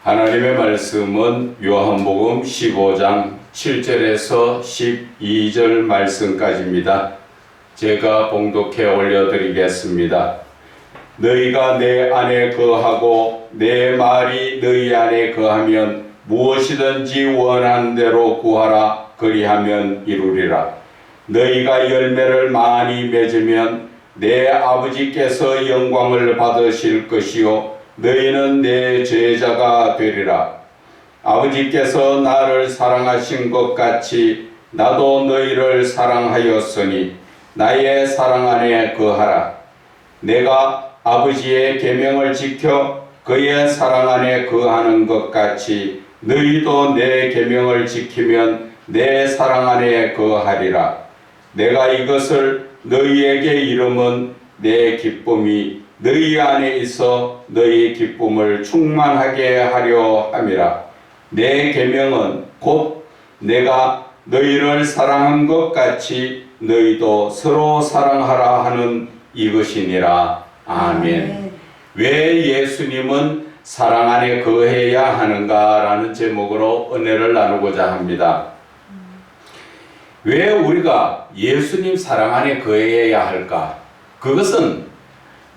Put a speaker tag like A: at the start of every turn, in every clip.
A: 하나님의 말씀은 요한복음 15장 7절에서 12절 말씀까지입니다. 제가 봉독해 올려드리겠습니다. 너희가 내 안에 거하고 내 말이 너희 안에 거하면 무엇이든지 원하는 대로 구하라. 그리하면 이루리라. 너희가 열매를 많이 맺으면 내 아버지께서 영광을 받으실 것이요 너희는 내 제자가 되리라. 아버지께서 나를 사랑하신 것 같이 나도 너희를 사랑하였으니 나의 사랑 안에 거하라. 내가 아버지의 계명을 지켜 그의 사랑 안에 거하는 것 같이 너희도 내 계명을 지키면 내 사랑 안에 거하리라. 내가 이것을 너희에게 이름은 내 기쁨이 너희 안에 있어 너희 기쁨을 충만하게 하려 함이라. 내 계명은 곧 내가 너희를 사랑한 것 같이 너희도 서로 사랑하라 하는 이것이니라. 아멘. 왜 예수님은 사랑 안에 거해야 하는가라는 제목으로 은혜를 나누고자 합니다. 왜 우리가 예수님 사랑 안에 거해야 할까? 그것은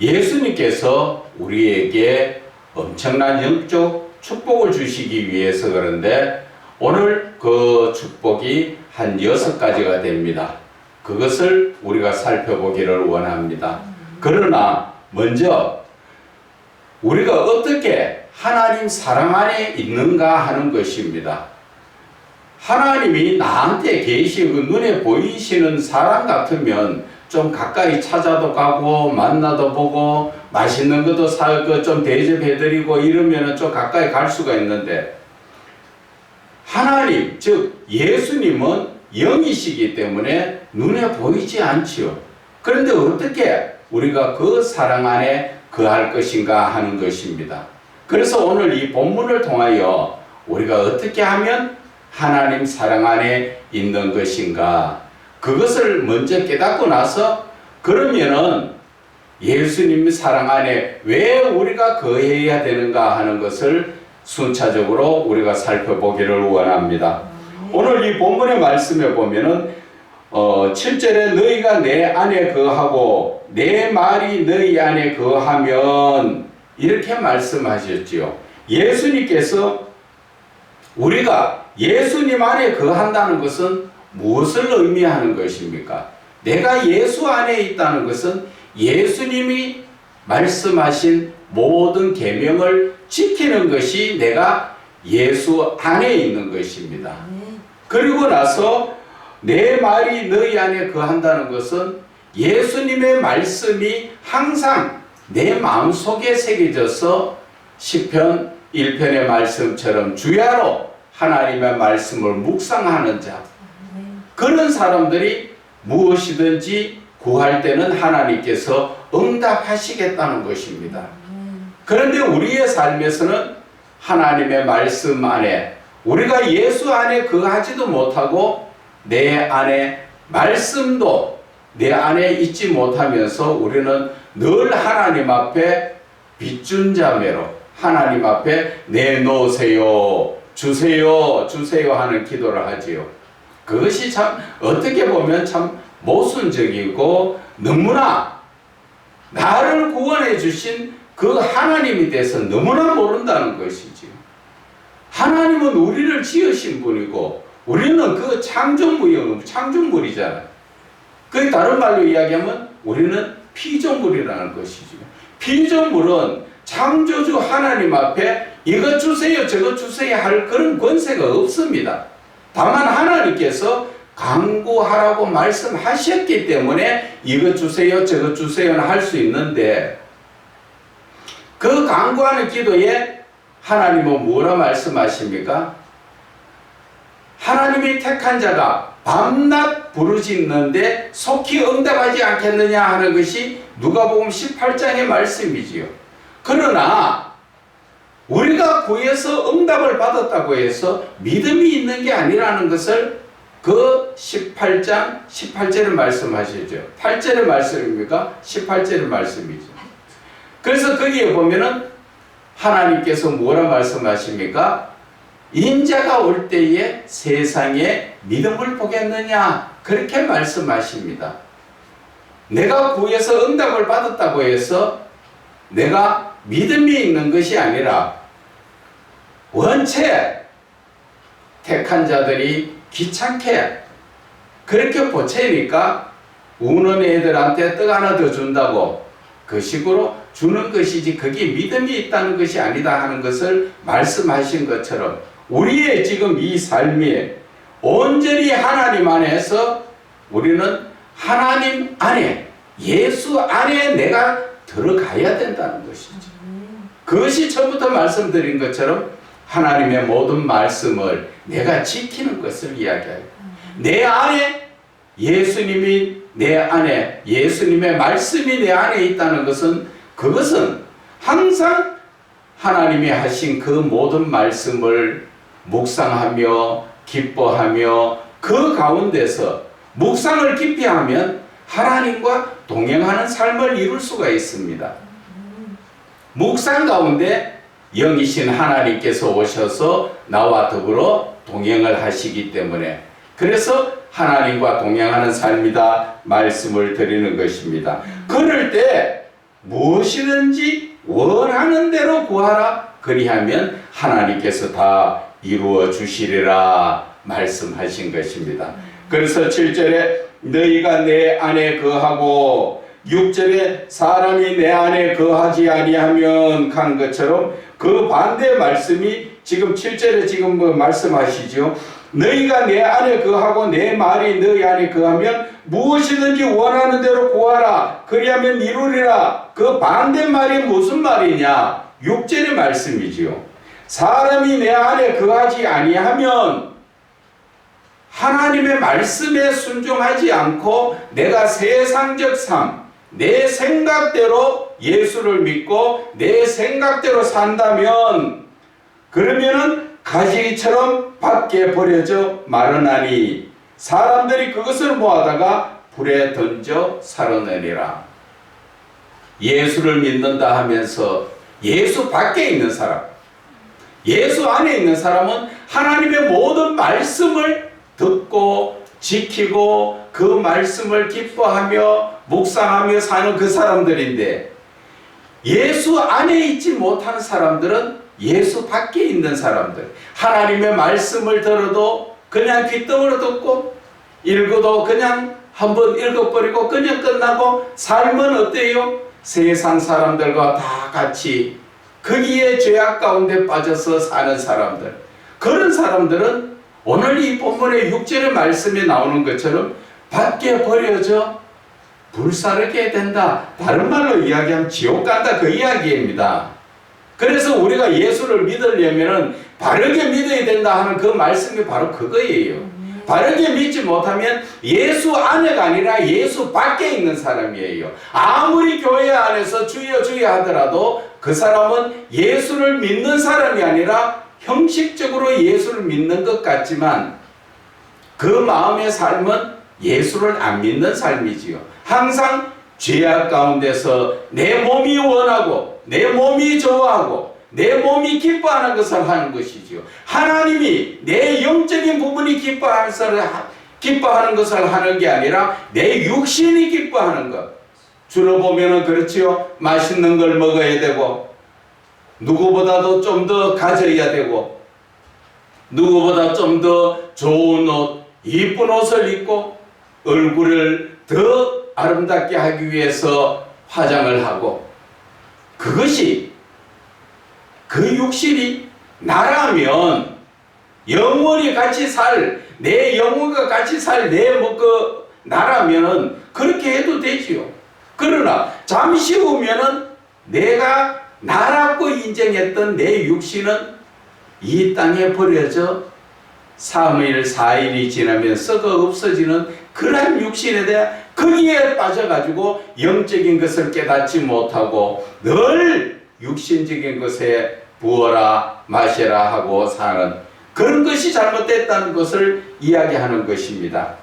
A: 예수님께서 우리에게 엄청난 영적 축복을 주시기 위해서 그런데 오늘 그 축복이 한 6가지가 됩니다. 그것을 우리가 살펴보기를 원합니다. 그러나 먼저 우리가 어떻게 하나님 사랑 안에 있는가 하는 것입니다. 하나님이 나한테 계신 그 눈에 보이시는 사람 같으면 좀 가까이 찾아도 가고 만나도 보고 맛있는 것도 사고 좀 대접해드리고 이러면 좀 가까이 갈 수가 있는데 하나님 즉 예수님은 영이시기 때문에 눈에 보이지 않지요. 그런데 어떻게 우리가 그 사랑 안에 거할 것인가 하는 것입니다. 그래서 오늘 이 본문을 통하여 우리가 어떻게 하면 하나님 사랑 안에 있는 것인가 그것을 먼저 깨닫고 나서 그러면은 예수님 사랑 안에 왜 우리가 거해야 되는가 하는 것을 순차적으로 우리가 살펴보기를 원합니다. 오늘 이 본문의 말씀에 보면은 7절에 너희가 내 안에 거하고 내 말이 너희 안에 거하면 이렇게 말씀하셨지요. 예수님께서 우리가 예수님 안에 거한다는 것은 무엇을 의미하는 것입니까? 내가 예수 안에 있다는 것은 예수님이 말씀하신 모든 계명을 지키는 것이 내가 예수 안에 있는 것입니다. 그리고 나서 내 말이 너희 안에 거한다는 것은 예수님의 말씀이 항상 내 마음속에 새겨져서 시편 1편의 말씀처럼 주야로 하나님의 말씀을 묵상하는 자 그런 사람들이 무엇이든지 구할 때는 하나님께서 응답하시겠다는 것입니다. 그런데 우리의 삶에서는 하나님의 말씀 안에 우리가 예수 안에 거하지도 못하고 내 안에 말씀도 내 안에 있지 못하면서 우리는 늘 하나님 앞에 빚준 자매로 하나님 앞에 내놓으세요 주세요 주세요 하는 기도를 하지요. 그것이 참 어떻게 보면 참 모순적이고 너무나 나를 구원해 주신 그 하나님에 대해서 너무나 모른다는 것이지요. 하나님은 우리를 지으신 분이고 우리는 그 창조물이잖아요. 그 다른 말로 이야기하면 우리는 피조물이라는 것이지요. 피조물은 창조주 하나님 앞에 이것 주세요 저것 주세요 할 그런 권세가 없습니다. 다만 하나님께서 간구하라고 말씀하셨기 때문에 이것 주세요 저것 주세요는 할 수 있는데 그 간구하는 기도에 하나님은 뭐라 말씀하십니까? 하나님이 택한 자가 밤낮 부르짖는데 속히 응답하지 않겠느냐 하는 것이 누가복음 18장의 말씀이지요. 그러나 우리가 구해서 응답을 받았다고 해서 믿음이 있는 게 아니라는 것을 그 18장 18절에 말씀하시죠. 8절의 말씀입니까? 18절의 말씀이죠. 그래서 거기에 보면은 하나님께서 뭐라 말씀하십니까? 인자가 올 때에 세상에 믿음을 보겠느냐, 그렇게 말씀하십니다. 내가 구해서 응답을 받았다고 해서 내가 믿음이 있는 것이 아니라 원체 택한 자들이 귀찮게 그렇게 보채니까 우는 애들한테 떡 하나 더 준다고 그 식으로 주는 것이지 그게 믿음이 있다는 것이 아니다 하는 것을 말씀하신 것처럼 우리의 지금 이 삶이 온전히 하나님 안에서 우리는 하나님 안에, 예수 안에 내가 들어가야 된다는 것이죠. 그것이 처음부터 말씀드린 것처럼 하나님의 모든 말씀을 내가 지키는 것을 이야기해요. 내 안에 예수님이 내 안에, 예수님의 말씀이 내 안에 있다는 것은, 그것은 항상 하나님이 하신 그 모든 말씀을 묵상하며 기뻐하며 그 가운데서 묵상을 깊이 하면 하나님과 동행하는 삶을 이룰 수가 있습니다. 묵상 가운데 영이신 하나님께서 오셔서 나와 더불어 동행을 하시기 때문에, 그래서 하나님과 동행하는 삶이다 말씀을 드리는 것입니다. 그럴 때 무엇이든지 원하는 대로 구하라, 그리하면 하나님께서 다 이루어 주시리라 말씀하신 것입니다. 그래서 7절에 너희가 내 안에 거하고 6절에 사람이 내 안에 거하지 아니하면 한 것처럼 그 반대 말씀이 지금 7절에 지금 말씀하시죠. 너희가 내 안에 거하고 내 말이 너희 안에 거하면 무엇이든지 원하는 대로 구하라, 그리하면 이루리라. 그 반대 말이 무슨 말이냐? 6절의 말씀이지요. 사람이 내 안에 거하지 아니하면 하나님의 말씀에 순종하지 않고 내가 세상적 삶, 내 생각대로 예수를 믿고 내 생각대로 산다면, 그러면은 가지처럼 밖에 버려져 마르나니 사람들이 그것을 모아다가 불에 던져 살아내리라. 예수를 믿는다 하면서 예수 밖에 있는 사람, 예수 안에 있는 사람은 하나님의 모든 말씀을 듣고 지키고 그 말씀을 기뻐하며 묵상하며 사는 그 사람들인데, 예수 안에 있지 못하는 사람들은 예수 밖에 있는 사람들, 하나님의 말씀을 들어도 그냥 귓등으로 듣고 읽어도 그냥 한번 읽어버리고 그냥 끝나고, 삶은 어때요? 세상 사람들과 다 같이 거기에 죄악 가운데 빠져서 사는 사람들, 그런 사람들은 오늘 이 본문의 6절의 말씀에 나오는 것처럼 밖에 버려져 불사르게 된다. 다른 말로 이야기하면 지옥 간다, 그 이야기입니다. 그래서 우리가 예수를 믿으려면 바르게 믿어야 된다 하는 그 말씀이 바로 그거예요. 바르게 믿지 못하면 예수 안에가 아니라 예수 밖에 있는 사람이에요. 아무리 교회 안에서 주여 주여 하더라도 그 사람은 예수를 믿는 사람이 아니라 형식적으로 예수를 믿는 것 같지만 그 마음의 삶은 예수를 안 믿는 삶이지요. 항상 죄악 가운데서 내 몸이 원하고 내 몸이 좋아하고 내 몸이 기뻐하는 것을 하는 것이지요. 하나님이 내 영적인 부분이 기뻐하는 것을 하는 게 아니라 내 육신이 기뻐하는 것. 주로 보면은 그렇지요. 맛있는 걸 먹어야 되고, 누구보다도 좀 더 가져야 되고, 누구보다 좀 더 좋은 옷, 이쁜 옷을 입고, 얼굴을 더 아름답게 하기 위해서 화장을 하고, 그것이 그 육신이 나라면 영원히 같이 내 영혼과 같이 나라면은 그렇게 해도 되지요. 그러나 잠시 후면은 내가 나라고 인정했던 내 육신은 이 땅에 버려져 3일, 4일이 지나면 썩어 없어지는 그러한 육신에 대한 거기에 빠져가지고 영적인 것을 깨닫지 못하고 늘 육신적인 것에 부어라 마셔라 하고 사는 그런 것이 잘못됐다는 것을 이야기하는 것입니다.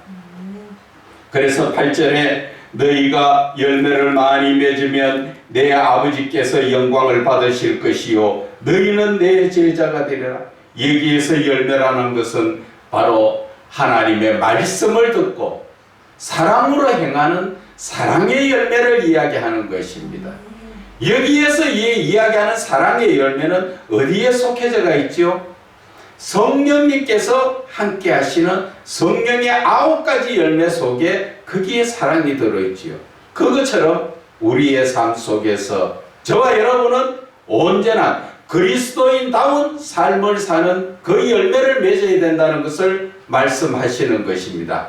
A: 그래서 8절에 너희가 열매를 많이 맺으면 내 아버지께서 영광을 받으실 것이요 너희는 내 제자가 되리라. 여기에서 열매라는 것은 바로 하나님의 말씀을 듣고 사랑으로 행하는 사랑의 열매를 이야기하는 것입니다. 여기에서 이야기하는 사랑의 열매는 어디에 속해져가 있죠? 성령님께서 함께 하시는 성령의 9가지 열매 속에 거기에 사랑이 들어있지요. 그것처럼 우리의 삶 속에서 저와 여러분은 언제나 그리스도인다운 삶을 사는 그 열매를 맺어야 된다는 것을 말씀하시는 것입니다.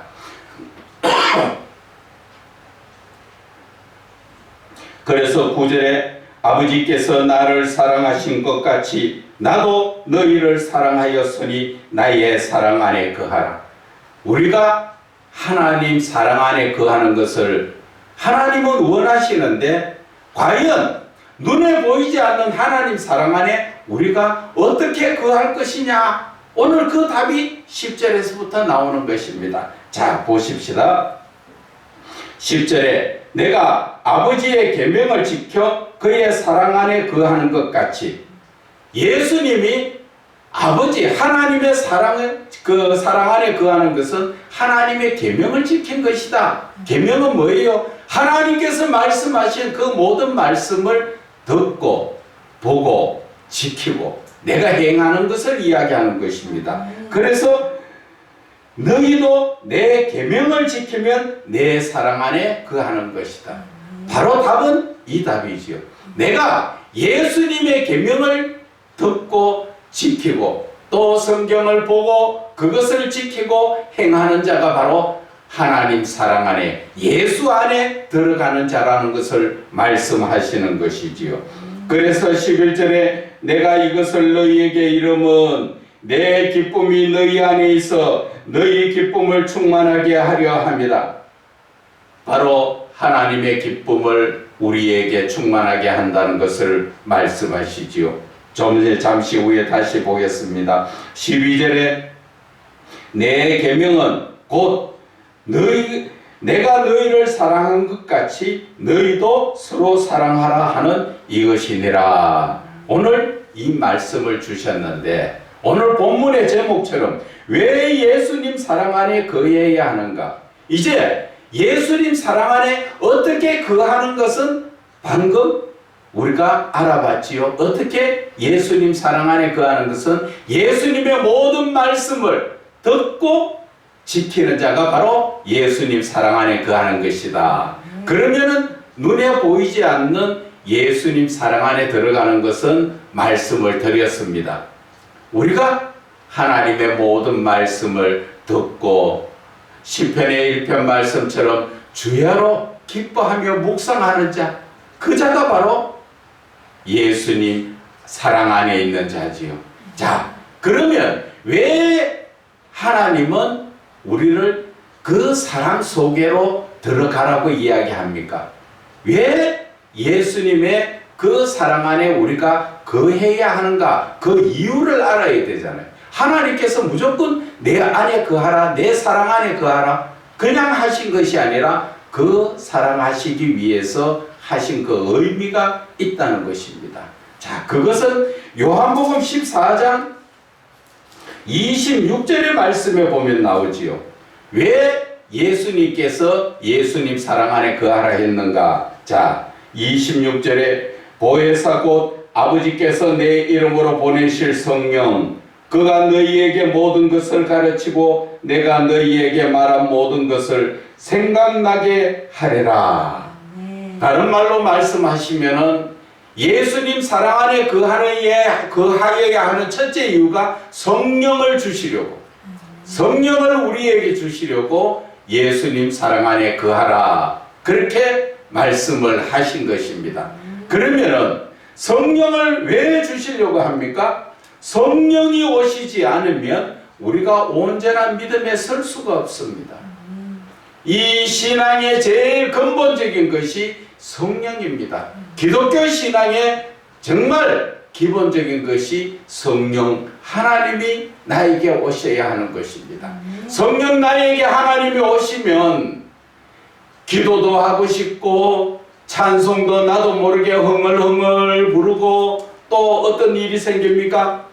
A: 그래서 9절에 아버지께서 나를 사랑하신 것 같이 나도 너희를 사랑하였으니 나의 사랑 안에 거하라. 우리가 하나님 사랑 안에 거하는 것을 하나님은 원하시는데 과연 눈에 보이지 않는 하나님 사랑 안에 우리가 어떻게 거할 것이냐? 오늘 그 답이 10절에서부터 나오는 것입니다. 자, 보십시다. 10절에 내가 아버지의 계명을 지켜 그의 사랑 안에 거하는 것 같이 예수님이 아버지 하나님의 그 사랑 안에 거하는 것은 하나님의 계명을 지킨 것이다. 계명은 뭐예요? 하나님께서 말씀하신 그 모든 말씀을 듣고 보고 지키고 내가 행하는 것을 이야기하는 것입니다. 그래서 너희도 내 계명을 지키면 내 사랑 안에 거하는 것이다. 바로 답은 이 답이지요. 내가 예수님의 계명을 듣고 지키고 또 성경을 보고 그것을 지키고 행하는 자가 바로 하나님 사랑 안에 예수 안에 들어가는 자라는 것을 말씀하시는 것이지요. 그래서 11절에 내가 이것을 너희에게 이름은 내 기쁨이 너희 안에 있어 너희 기쁨을 충만하게 하려 합니다. 바로 하나님의 기쁨을 우리에게 충만하게 한다는 것을 말씀하시지요. 잠시 후에 다시 보겠습니다. 12절에 내 계명은 곧 내가 너희를 사랑한 것 같이 너희도 서로 사랑하라 하는 이것이니라. 오늘 이 말씀을 주셨는데 오늘 본문의 제목처럼 왜 예수님 사랑 안에 거해야 하는가? 이제 예수님 사랑 안에 어떻게 거하는 것은 방금 우리가 알아봤지요. 어떻게 예수님 사랑 안에 거하는 것은 예수님의 모든 말씀을 듣고 지키는 자가 바로 예수님 사랑 안에 거하는 것이다. 그러면은 눈에 보이지 않는 예수님 사랑 안에 들어가는 것은 말씀을 드렸습니다. 우리가 하나님의 모든 말씀을 듣고 시편의 1편 말씀처럼 주야로 기뻐하며 묵상하는 자, 그 자가 바로 예수님 사랑 안에 있는 자지요. 자, 그러면 왜 하나님은 우리를 그 사랑 속에로 들어가라고 이야기합니까? 왜 예수님의 그 사랑 안에 우리가 거해야 하는가? 그 이유를 알아야 되잖아요. 하나님께서 무조건 내 안에 거하라, 내 사랑 안에 거하라 그냥 하신 것이 아니라 그 사랑하시기 위해서 하신 그 의미가 있다는 것입니다. 자, 그것은 요한복음 14장 26절의 말씀에 보면 나오지요. 왜 예수님께서 예수님 사랑 안에 거하라 했는가? 자, 26절에 보혜사 곧 아버지께서 내 이름으로 보내실 성령 그가 너희에게 모든 것을 가르치고 내가 너희에게 말한 모든 것을 생각나게 하리라. 다른 말로 말씀하시면은 예수님 사랑 안에 거하여야 하는 첫째 이유가 성령을 주시려고, 성령을 우리에게 주시려고 예수님 사랑 안에 거하라 그렇게 말씀을 하신 것입니다. 그러면은 성령을 왜 주시려고 합니까? 성령이 오시지 않으면 우리가 온전한 믿음에 설 수가 없습니다. 이 신앙의 제일 근본적인 것이 성령입니다. 기독교 신앙의 정말 기본적인 것이 성령 하나님이 나에게 오셔야 하는 것입니다. 성령 나에게 하나님이 오시면 기도도 하고 싶고 찬송도 나도 모르게 흥얼흥얼 부르고 또 어떤 일이 생깁니까?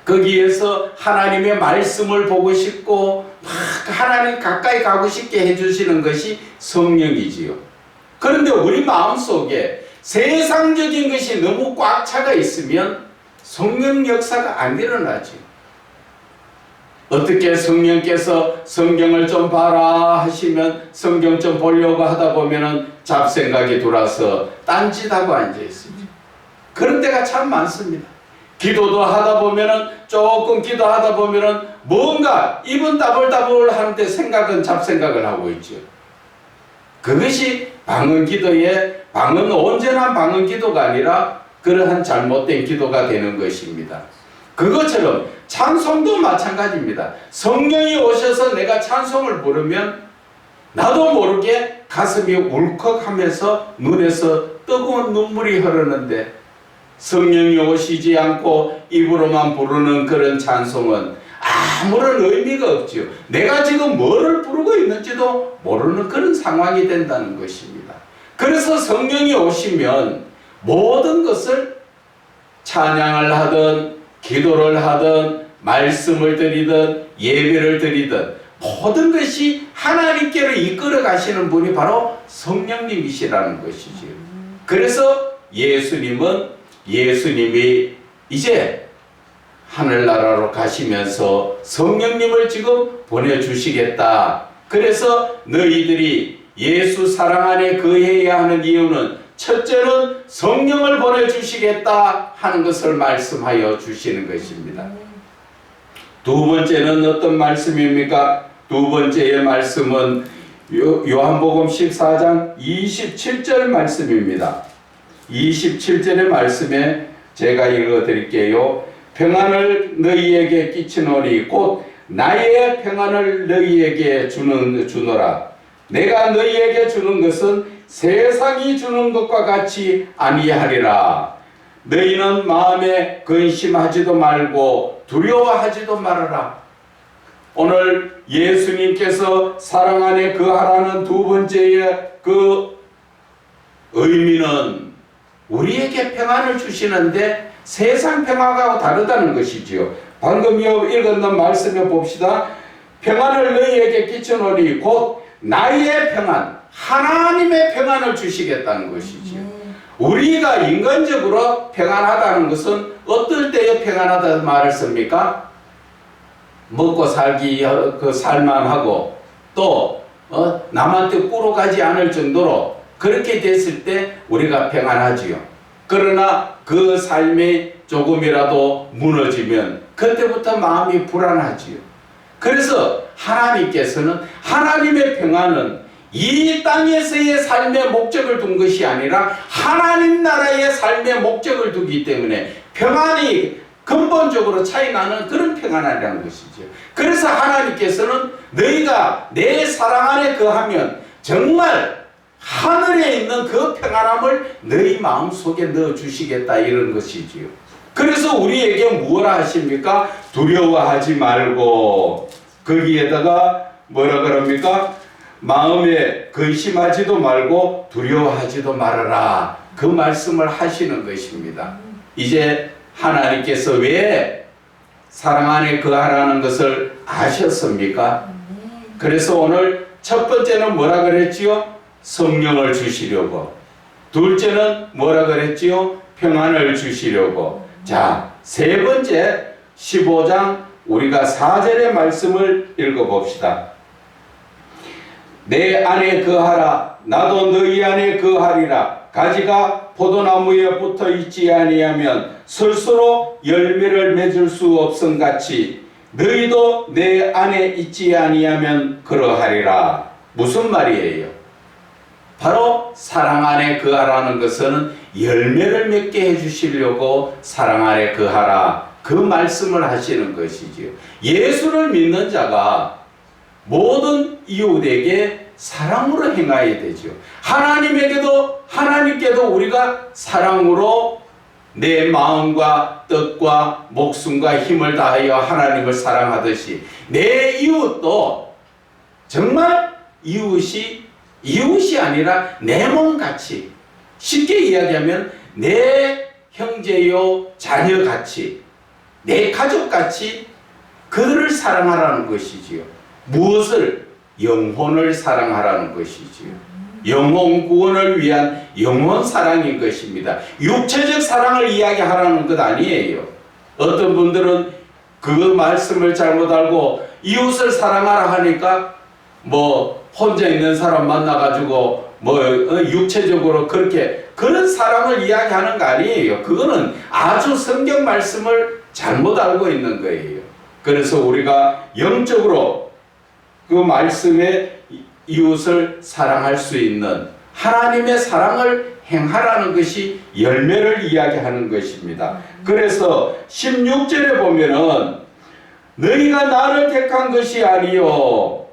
A: 거기에서 하나님의 말씀을 보고 싶고 막 하나님 가까이 가고 싶게 해주시는 것이 성령이지요. 그런데 우리 마음속에 세상적인 것이 너무 꽉 차가 있으면 성령 역사가 안 일어나지. 어떻게 성령께서 성경을 좀 봐라 하시면 성경 좀 보려고 하다 보면은 잡생각이 돌아서 딴짓하고 앉아있습니다. 그런 때가 참 많습니다. 기도도 하다 보면은 조금 기도하다 보면은 뭔가 입은 따블따블 하는데 생각은 잡생각을 하고 있죠. 그것이 방언 기도의 방언 온전한 방언 기도가 아니라 그러한 잘못된 기도가 되는 것입니다. 그것처럼 찬송도 마찬가지입니다. 성령이 오셔서 내가 찬송을 부르면 나도 모르게 가슴이 울컥하면서 눈에서 뜨거운 눈물이 흐르는데 성령이 오시지 않고 입으로만 부르는 그런 찬송은 아무런 의미가 없지요. 내가 지금 뭐를 부르고 있는지도 모르는 그런 상황이 된다는 것입니다. 그래서 성령이 오시면 모든 것을 찬양을 하든 기도를 하든 말씀을 드리든 예배를 드리든 모든 것이 하나님께로 이끌어 가시는 분이 바로 성령님이시라는 것이지요. 그래서 예수님이 이제 하늘나라로 가시면서 성령님을 지금 보내주시겠다. 그래서 너희들이 예수 사랑 안에 거해야 하는 이유는 첫째는 성령을 보내주시겠다 하는 것을 말씀하여 주시는 것입니다. 두 번째는 어떤 말씀입니까? 두 번째의 말씀은 요한복음 14장 27절 말씀입니다. 27절의 말씀에 제가 읽어드릴게요. 평안을 너희에게 끼치노니 곧 나의 평안을 너희에게 주노라. 내가 너희에게 주는 것은 세상이 주는 것과 같이 아니하리라. 너희는 마음에 근심하지도 말고 두려워하지도 말아라. 오늘 예수님께서 사랑 안에 거하라는 두 번째의 그 의미는 우리에게 평안을 주시는데 세상 평화하고 다르다는 것이지요. 방금 읽었던 말씀에 봅시다. 평안을 너희에게 끼쳐놓으니 곧 나의 평안, 하나님의 평안을 주시겠다는 것이지요. 우리가 인간적으로 평안하다는 것은 어떨 때에 평안하다는 말을 씁니까? 먹고 살기 살만하고 또 남한테 꾸러가지 않을 정도로 그렇게 됐을 때 우리가 평안하지요. 그러나 그 삶이 조금이라도 무너지면 그때부터 마음이 불안하지요. 그래서 하나님께서는 하나님의 평안은 이 땅에서의 삶의 목적을 둔 것이 아니라 하나님 나라의 삶의 목적을 두기 때문에 평안이 근본적으로 차이 나는 그런 평안이라는 것이죠. 그래서 하나님께서는 너희가 내 사랑 안에 거하면 정말 하늘에 있는 그 평안함을 너희 마음속에 넣어주시겠다 이런 것이지요. 그래서 우리에게 무엇라 하십니까? 두려워하지 말고 거기에다가 뭐라 그럽니까? 마음에 근심하지도 말고 두려워하지도 말아라. 그 말씀을 하시는 것입니다. 이제 하나님께서 왜 사랑 안에 거하라는 것을 아셨습니까? 그래서 오늘 첫 번째는 뭐라 그랬지요? 성령을 주시려고. 둘째는 뭐라 그랬지요? 평안을 주시려고. 자, 세 번째 15장 우리가 4절의 말씀을 읽어봅시다. 내 안에 거하라. 나도 너희 안에 거하리라. 가지가 포도나무에 붙어 있지 아니하면 스스로 열매를 맺을 수 없음같이 너희도 내 안에 있지 아니하면 그러하리라. 무슨 말이에요? 바로 사랑 안에 거하라는 것은 열매를 맺게 해주시려고 사랑 안에 거하라. 그 말씀을 하시는 것이지요. 예수를 믿는 자가 모든 이웃에게 사랑으로 행해야 되죠. 하나님께도 우리가 사랑으로 내 마음과 뜻과 목숨과 힘을 다하여 하나님을 사랑하듯이 내 이웃도 정말 이웃이 이웃이 아니라 내 몸같이, 쉽게 이야기하면 내 형제요 자녀같이, 내 가족같이 그들을 사랑하라는 것이지요. 무엇을? 영혼을 사랑하라는 것이지요. 영혼 구원을 위한 영혼 사랑인 것입니다. 육체적 사랑을 이야기하라는 것 아니에요. 어떤 분들은 그 말씀을 잘못 알고 이웃을 사랑하라 하니까 뭐 혼자 있는 사람 만나가지고 뭐 육체적으로 그렇게 그런 사랑을 이야기하는 거 아니에요. 그거는 아주 성경 말씀을 잘못 알고 있는 거예요. 그래서 우리가 영적으로 그 말씀에 이웃을 사랑할 수 있는 하나님의 사랑을 행하라는 것이 열매를 이야기하는 것입니다. 그래서 16절에 보면은 너희가 나를 택한 것이 아니요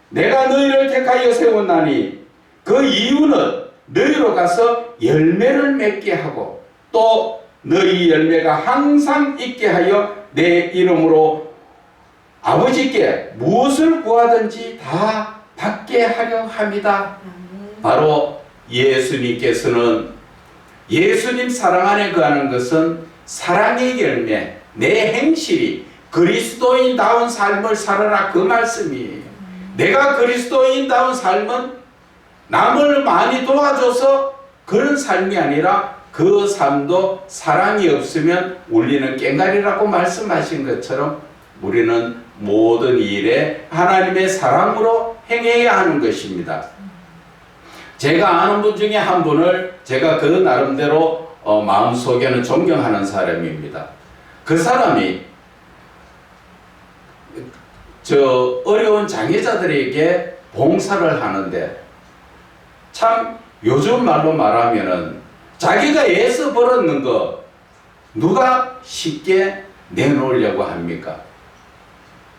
A: 내가 너희를 택하여 세웠나니 그 이유는 너희로 가서 열매를 맺게 하고 또 너희 열매가 항상 있게 하여 내 이름으로 아버지께 무엇을 구하든지 다 받게 하려 합니다. 바로 예수님께서는 예수님 사랑 안에 거하는 것은 사랑의 열매, 내 행실이 그리스도인다운 삶을 살아라 그 말씀이에요. 내가 그리스도인다운 삶은 남을 많이 도와줘서 그런 삶이 아니라 그 삶도 사랑이 없으면 울리는 꽹과리라고 말씀하신 것처럼 우리는 모든 일에 하나님의 사랑으로 행해야 하는 것입니다. 제가 아는 분 중에 한 분을 제가 그 나름대로 마음속에는 존경하는 사람입니다. 그 사람이 저 어려운 장애자들에게 봉사를 하는데 참 요즘 말로 말하면은 자기가 애써 벌었는 거 누가 쉽게 내놓으려고 합니까?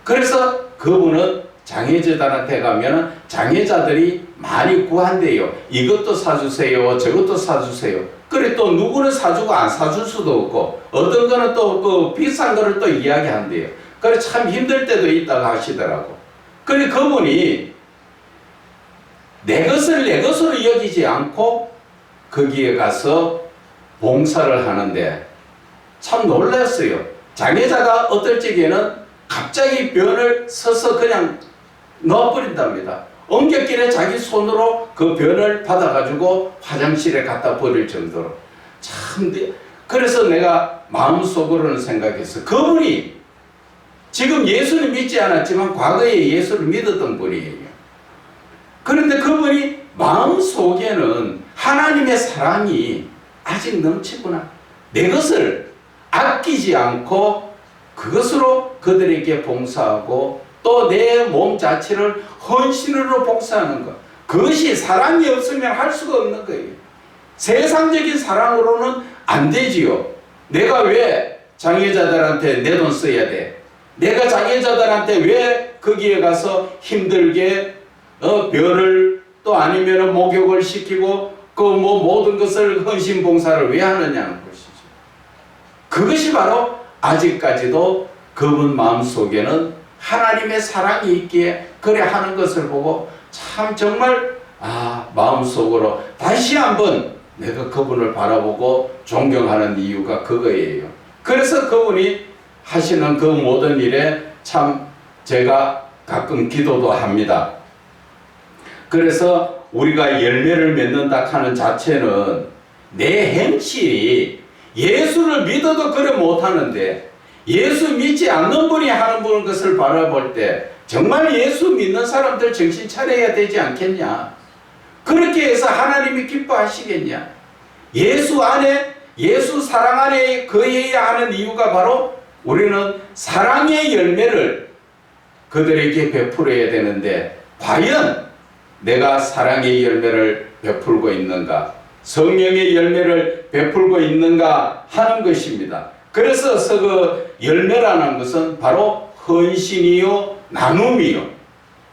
A: 그래서 그분은 장애자들한테 가면 장애자들이 많이 구한대요. 이것도 사주세요. 저것도 사주세요. 그래 또 누구는 사주고 안 사줄 수도 없고 어떤 거는 또 그 비싼 거를 또 이야기한대요. 그래 참 힘들 때도 있다고 하시더라고. 그래 그분이 내 것을 내 것으로 여기지 않고 거기에 가서 봉사를 하는데 참 놀랐어요. 장애자가 어떨 적에는 갑자기 변을 서서 그냥 넣어버린답니다. 엉겹길에 자기 손으로 그 변을 받아가지고 화장실에 갖다 버릴 정도로 참. 그래서 내가 마음속으로는 생각했어. 그분이 지금 예수를 믿지 않았지만 과거에 예수를 믿었던 분이에요. 그런데 그분이 마음속에는 하나님의 사랑이 아직 넘치구나. 내 것을 아끼지 않고 그것으로 그들에게 봉사하고 또 내 몸 자체를 헌신으로 봉사하는 것. 그것이 사랑이 없으면 할 수가 없는 거예요. 세상적인 사랑으로는 안 되지요. 내가 왜 장애자들한테 내 돈 써야 돼? 내가 장애자들한테 왜 거기에 가서 힘들게 별을 또 아니면 목욕을 시키고 그 뭐 모든 것을 헌신 봉사를 왜 하느냐는 것이죠. 그것이 바로 아직까지도 그분 마음속에는 하나님의 사랑이 있기에 그래 하는 것을 보고 참 정말 마음속으로 다시 한번 내가 그분을 바라보고 존경하는 이유가 그거예요. 그래서 그분이 하시는 그 모든 일에 참 제가 가끔 기도도 합니다. 그래서 우리가 열매를 맺는다 하는 자체는 내 행실이 예수를 믿어도 그래 못하는데 예수 믿지 않는 분이 하는 것을 바라볼 때 정말 예수 믿는 사람들 정신 차려야 되지 않겠냐? 그렇게 해서 하나님이 기뻐하시겠냐? 예수 안에, 예수 사랑 안에 거해야 하는 이유가 바로 우리는 사랑의 열매를 그들에게 베풀어야 되는데 과연 내가 사랑의 열매를 베풀고 있는가? 성령의 열매를 베풀고 있는가 하는 것입니다. 그래서 그 열매라는 것은 바로 헌신이요 나눔이요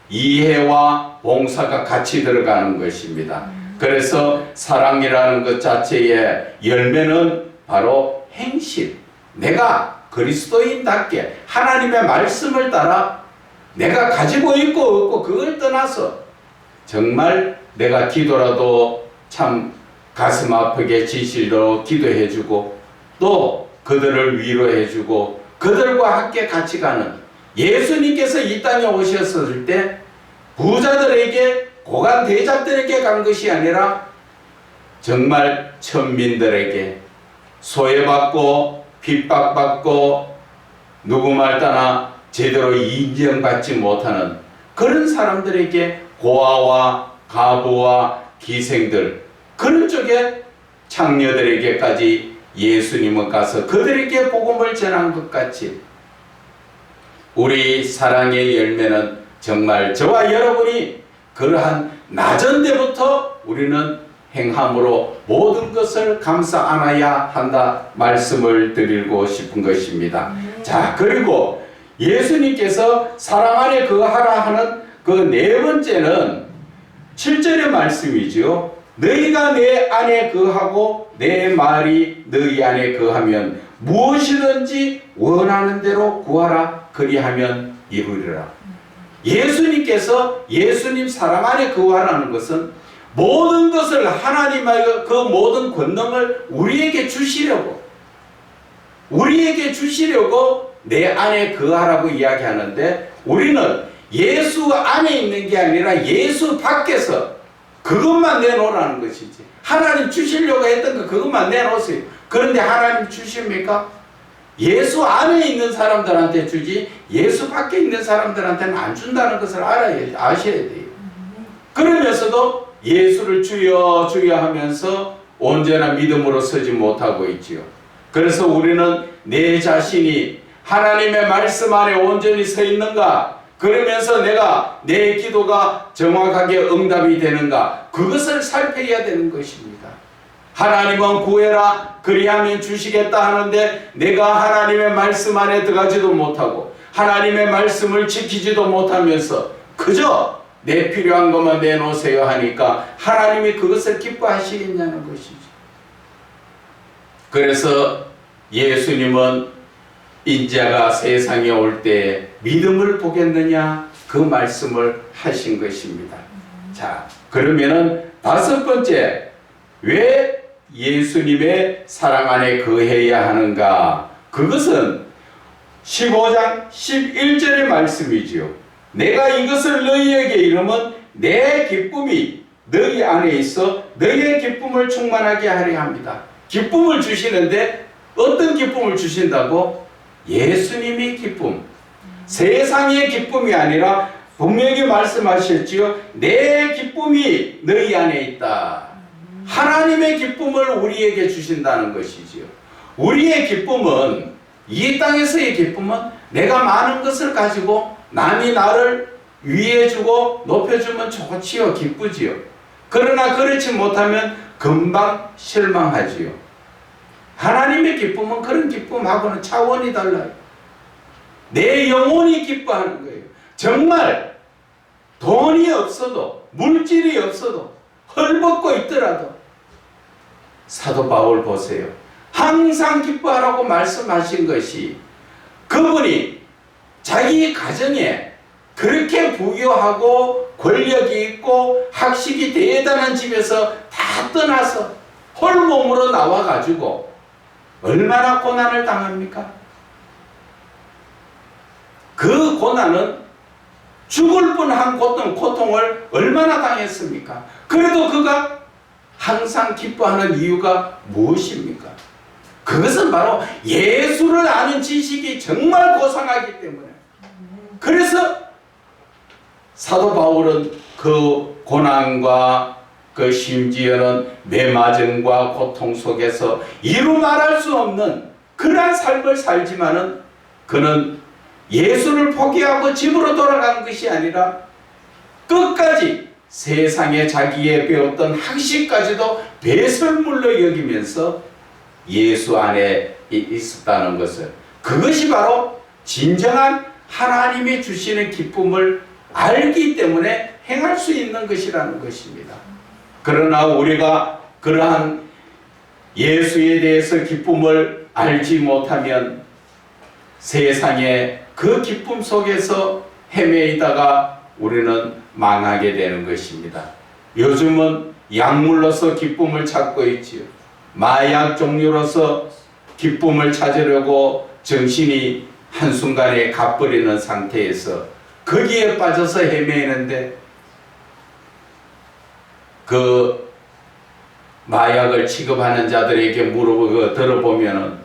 A: 이해와 봉사가 같이 들어가는 것입니다. 그래서 사랑이라는 것 자체의 열매는 바로 행실. 내가 그리스도인답게 하나님의 말씀을 따라 내가 가지고 있고 없고 그걸 떠나서 정말 내가 기도라도 참 가슴 아프게 진실로 기도해주고 또 그들을 위로해주고 그들과 함께 같이 가는, 예수님께서 이 땅에 오셨을 때 부자들에게 고관 대작들에게 간 것이 아니라 정말 천민들에게, 소외받고 핍박받고 누구 말 따나 제대로 인정받지 못하는 그런 사람들에게, 고아와 가부와 기생들, 그런 쪽에 창녀들에게까지 예수님은 가서 그들에게 복음을 전한 것 같이, 우리 사랑의 열매는 정말 저와 여러분이 그러한 낮은 데부터 우리는 행함으로 모든 것을 감싸 안아야 한다 말씀을 드리고 싶은 것입니다. 자, 그리고 예수님께서 사랑 안에 거하라 하는 그 네 번째는 7절의 말씀이죠. 너희가 내 안에 거하고 내 말이 너희 안에 거하면 무엇이든지 원하는 대로 구하라, 그리하면 이루리라. 예수님께서 예수님 사랑 안에 거하라는 것은 모든 것을 하나님의 그 모든 권능을 우리에게 주시려고 내 안에 거하라고 이야기하는데, 우리는 예수 안에 있는 게 아니라 예수 밖에서 그것만 내놓으라는 것이지. 하나님 주시려고 했던 거 그것만 내놓으세요. 그런데 하나님 주십니까? 예수 안에 있는 사람들한테 주지 예수 밖에 있는 사람들한테는 안 준다는 것을 아셔야 돼요. 그러면서도 예수를 주여 주여 하면서 온전한 믿음으로 서지 못하고 있지요. 그래서 우리는 내 자신이 하나님의 말씀 안에 온전히 서 있는가, 그러면서 내가 내 기도가 정확하게 응답이 되는가, 그것을 살펴야 되는 것입니다. 하나님은 구해라 그리하면 주시겠다 하는데 내가 하나님의 말씀 안에 들어가지도 못하고 하나님의 말씀을 지키지도 못하면서 그저 내 필요한 것만 내놓으세요 하니까 하나님이 그것을 기뻐하시겠냐는 것이죠. 그래서 예수님은 인자가 세상에 올 때 믿음을 보겠느냐, 그 말씀을 하신 것입니다. 자, 그러면은 다섯 번째, 왜 예수님의 사랑 안에 거해야 하는가? 그것은 15장 11절의 말씀이지요. 내가 이것을 너희에게 이르면 내 기쁨이 너희 안에 있어 너희의 기쁨을 충만하게 하려 합니다. 기쁨을 주시는데 어떤 기쁨을 주신다고? 예수님의 기쁨, 세상의 기쁨이 아니라 분명히 말씀하셨지요. 내 기쁨이 너희 안에 있다. 하나님의 기쁨을 우리에게 주신다는 것이지요. 우리의 기쁨은, 이 땅에서의 기쁨은 내가 많은 것을 가지고 남이 나를 위해주고 높여주면 좋지요, 기쁘지요. 그러나 그렇지 못하면 금방 실망하지요. 하나님의 기쁨은 그런 기쁨하고는 차원이 달라요. 내 영혼이 기뻐하는 거예요. 정말 돈이 없어도, 물질이 없어도, 헐벗고 있더라도 사도 바울 보세요. 항상 기뻐하라고 말씀하신 것이, 그분이 자기 가정에 그렇게 부유하고 권력이 있고 학식이 대단한 집에서 다 떠나서 홀몸으로 나와가지고 얼마나 고난을 당합니까? 그 고난은 죽을 뻔한 고통을 얼마나 당했습니까? 그래도 그가 항상 기뻐하는 이유가 무엇입니까? 그것은 바로 예수를 아는 지식이 정말 고상하기 때문에. 그래서 사도 바울은 그 고난과 그 심지어는 매맞음과 고통 속에서 이루 말할 수 없는 그러한 삶을 살지만은 그는 예수를 포기하고 집으로 돌아간 것이 아니라 끝까지 세상에 자기의 배웠던 학식까지도 배설물로 여기면서 예수 안에 있었다는 것을, 그것이 바로 진정한 하나님이 주시는 기쁨을 알기 때문에 행할 수 있는 것이라는 것입니다. 그러나 우리가 그러한 예수에 대해서 기쁨을 알지 못하면 세상에 그 기쁨 속에서 헤매이다가 우리는 망하게 되는 것입니다. 요즘은 약물로서 기쁨을 찾고 있지요. 마약 종류로서 기쁨을 찾으려고 정신이 한순간에 가버리는 상태에서 거기에 빠져서 헤매는데, 그 마약을 취급하는 자들에게 들어보면은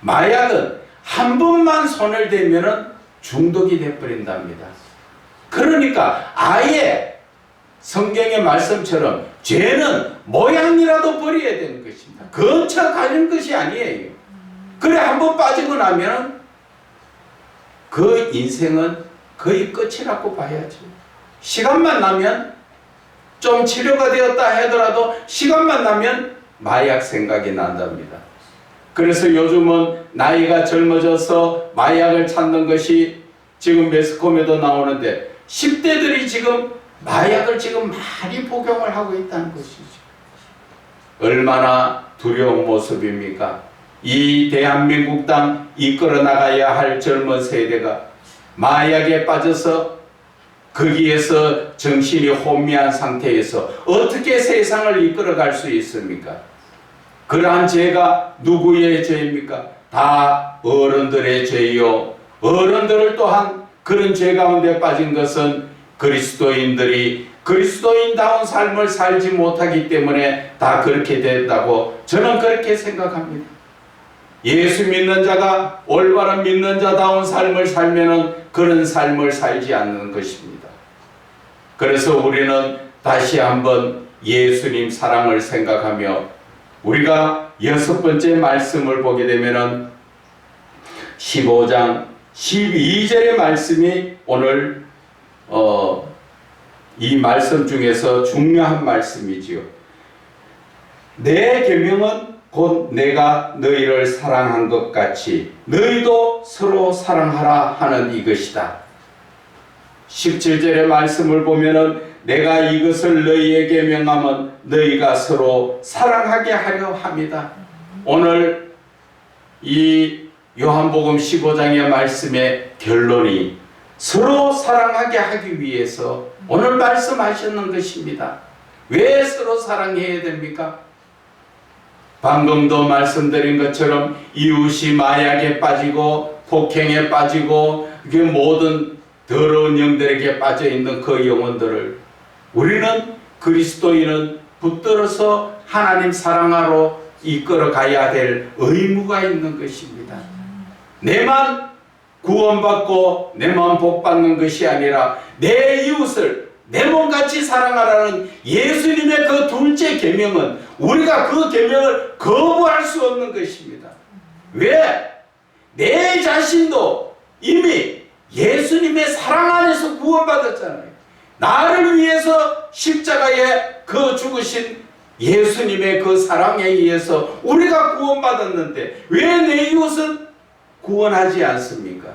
A: 마약은 한 번만 손을 대면은 중독이 돼버린답니다. 그러니까 아예 성경의 말씀처럼 죄는 모양이라도 버려야 되는 것입니다. 근처 가는 것이 아니에요. 그래 한번 빠지고 나면 그 인생은 거의 끝이라고 봐야죠. 시간만 나면, 좀 치료가 되었다 하더라도 시간만 나면 마약 생각이 난답니다. 그래서 요즘은 나이가 젊어져서 마약을 찾는 것이 지금 매스컴에도 나오는데 10대들이 지금 마약을 지금 많이 복용을 하고 있다는 것이죠. 얼마나 두려운 모습입니까? 이 대한민국 땅 이끌어 나가야 할 젊은 세대가 마약에 빠져서 거기에서 정신이 혼미한 상태에서 어떻게 세상을 이끌어갈 수 있습니까? 그러한 죄가 누구의 죄입니까? 다 어른들의 죄요. 어른들을 또한 그런 죄 가운데 빠진 것은 그리스도인들이 그리스도인다운 삶을 살지 못하기 때문에 다 그렇게 됐다고 저는 그렇게 생각합니다. 예수 믿는 자가 올바른 믿는 자다운 삶을 살면은 그런 삶을 살지 않는 것입니다. 그래서 우리는 다시 한번 예수님 사랑을 생각하며 우리가 6번째 말씀을 보게 되면은 15장 12절의 말씀이 오늘 이 말씀 중에서 중요한 말씀이지요. 내 계명은 곧 내가 너희를 사랑한 것 같이 너희도 서로 사랑하라 하는 이것이다. 17절의 말씀을 보면은 내가 이것을 너희에게 명하면 너희가 서로 사랑하게 하려 합니다. 오늘 이 요한복음 15장의 말씀의 결론이 서로 사랑하게 하기 위해서 오늘 말씀하셨는 것입니다. 왜 서로 사랑해야 됩니까? 방금도 말씀드린 것처럼 이웃이 마약에 빠지고 폭행에 빠지고 그 모든 더러운 영들에게 빠져있는 그 영혼들을 우리는 그리스도인은 붙들어서 하나님 사랑하러 이끌어 가야 될 의무가 있는 것입니다. 내만 구원받고 내만 복받는 것이 아니라 내 이웃을 내 몸같이 사랑하라는 예수님의 그 둘째 계명은 우리가 그 계명을 거부할 수 없는 것입니다. 왜? 내 자신도 이미 예수님의 사랑 안에서 구원받았잖아요. 나를 위해서 십자가에 그 죽으신 예수님의 그 사랑에 의해서 우리가 구원받았는데 왜 내 이웃은 구원하지 않습니까?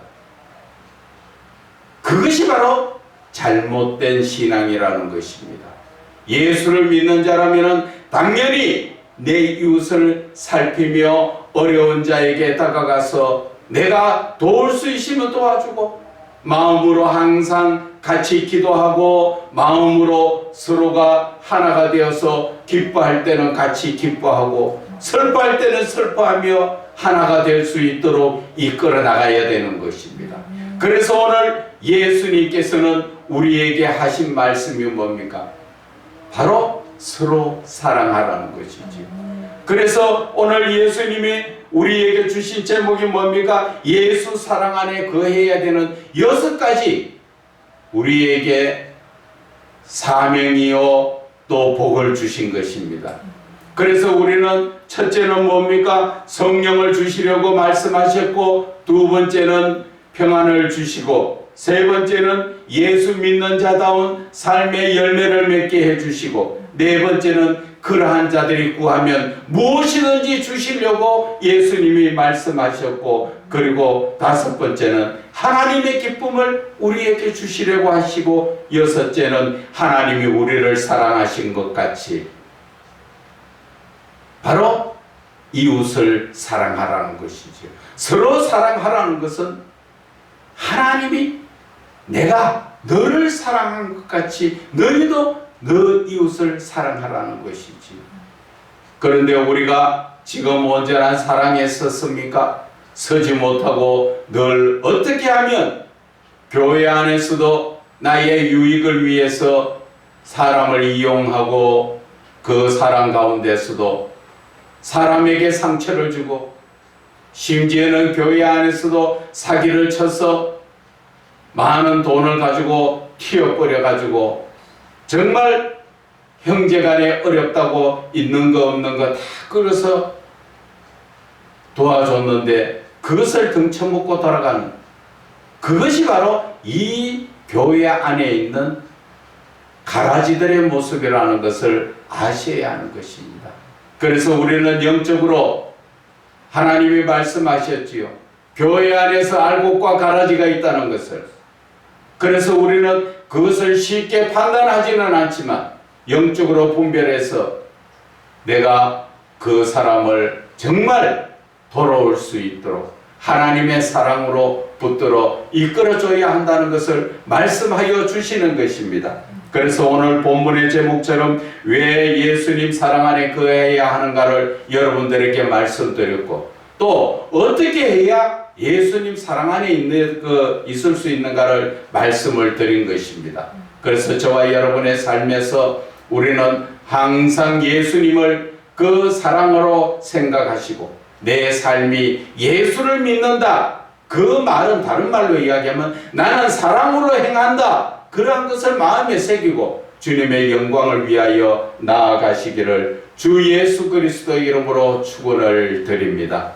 A: 그것이 바로 잘못된 신앙이라는 것입니다. 예수를 믿는 자라면 당연히 내 이웃을 살피며 어려운 자에게 다가가서 내가 도울 수 있으면 도와주고 마음으로 항상 같이 기도하고 마음으로 서로가 하나가 되어서 기뻐할 때는 같이 기뻐하고 슬퍼할 때는 슬퍼하며 하나가 될 수 있도록 이끌어 나가야 되는 것입니다. 그래서 오늘 예수님께서는 우리에게 하신 말씀이 뭡니까? 바로 서로 사랑하라는 것이죠. 그래서 오늘 예수님이 우리에게 주신 제목이 뭡니까? 예수 사랑 안에 거해야 되는 6가지 우리에게 사명이요 또 복을 주신 것입니다. 그래서 우리는 첫째는 뭡니까? 성령을 주시려고 말씀하셨고, 두 번째는 평안을 주시고, 세 번째는 예수 믿는 자다운 삶의 열매를 맺게 해주시고, 네 번째는 그러한 자들이 구하면 무엇이든지 주시려고 예수님이 말씀하셨고, 그리고 다섯 번째는 하나님의 기쁨을 우리에게 주시려고 하시고, 여섯째는 하나님이 우리를 사랑하신 것 같이 바로 이웃을 사랑하라는 것이죠. 서로 사랑하라는 것은 하나님이 내가 너를 사랑한 것 같이 너희도 너 이웃을 사랑하라는 것이지. 그런데 우리가 지금 온전한 사랑에 섰습니까? 서지 못하고 늘 어떻게 하면 교회 안에서도 나의 유익을 위해서 사람을 이용하고 그 사랑 가운데서도 사람에게 상처를 주고 심지어는 교회 안에서도 사기를 쳐서 많은 돈을 가지고 튀어버려 가지고 정말 형제간에 어렵다고 있는 거 없는 거 다 끌어서 도와줬는데 그것을 등쳐먹고 돌아가는, 그것이 바로 이 교회 안에 있는 가라지들의 모습이라는 것을 아셔야 하는 것입니다. 그래서 우리는 영적으로 하나님이 말씀하셨지요. 교회 안에서 알곡과 가라지가 있다는 것을. 그래서 우리는 그것을 쉽게 판단하지는 않지만 영적으로 분별해서 내가 그 사람을 정말 돌아올 수 있도록 하나님의 사랑으로 붙들어 이끌어줘야 한다는 것을 말씀하여 주시는 것입니다. 그래서 오늘 본문의 제목처럼 왜 예수님 사랑 안에 거해야 하는가를 여러분들에게 말씀드렸고, 또 어떻게 해야 예수님 사랑 안에 있을 수 있는가를 말씀을 드린 것입니다. 그래서 저와 여러분의 삶에서 우리는 항상 예수님을 그 사랑으로 생각하시고 내 삶이 예수를 믿는다, 그 말은 다른 말로 이야기하면 나는 사랑으로 행한다, 그러한 것을 마음에 새기고 주님의 영광을 위하여 나아가시기를 주 예수 그리스도 이름으로 축원을 드립니다.